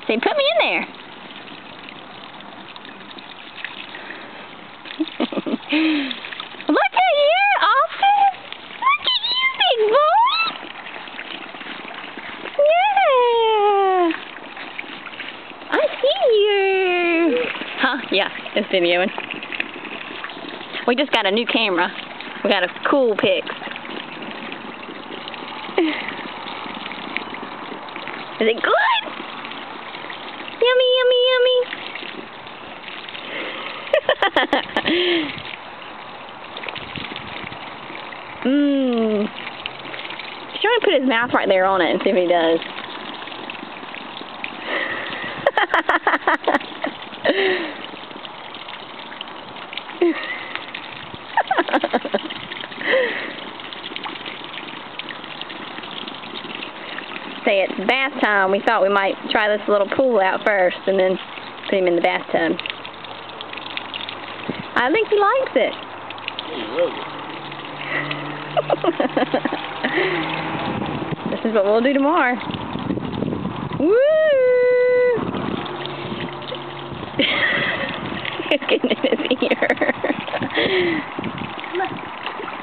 Say, put me in there. Look at you, Austin. Look at you, big boy. Yeah. I see you. Huh? Yeah, it's videoing. We just got a new camera. We got a cool pic. Is it good? Yummy, yummy, yummy. Mmm. He's trying to put his mouth right there on it and see if he does. Say it's bath time. We thought we might try this little pool out first and then put him in the bathtub. I think he likes it. This is what we'll do tomorrow. Woo! It's getting in his ear.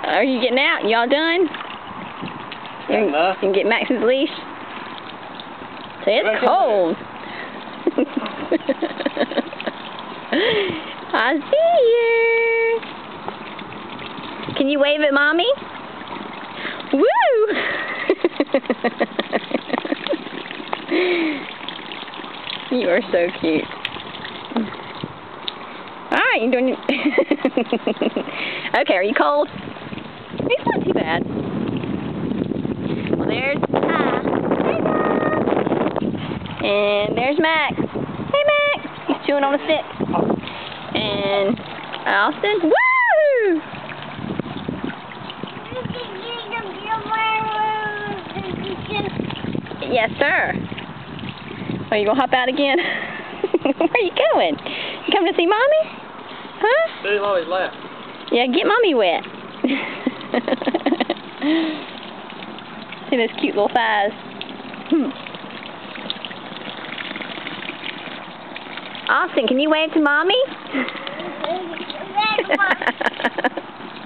Are you getting out? Y'all done? You can get Max's leash. Say it's cold. I see you. Can you wave at Mommy? Woo! You are so cute. Alright, you're doing Okay, are you cold? It's not too bad. Well, there's and there's Max. Hey, Max. He's chewing on a stick. And Austin. Woo! Yes, sir. Are you going to hop out again? Where are you going? You coming to see Mommy? Huh? They always laugh. Yeah, get Mommy wet. See those cute little thighs. Austin, can you wave to Mommy?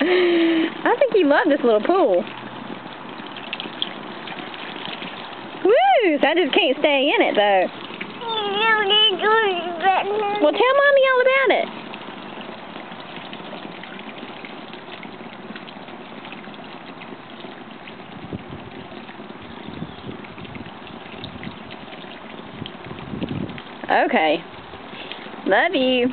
I think you love this little pool. Woo! So I just can't stay in it, though. Well, tell Mommy all about it. Okay. Love you.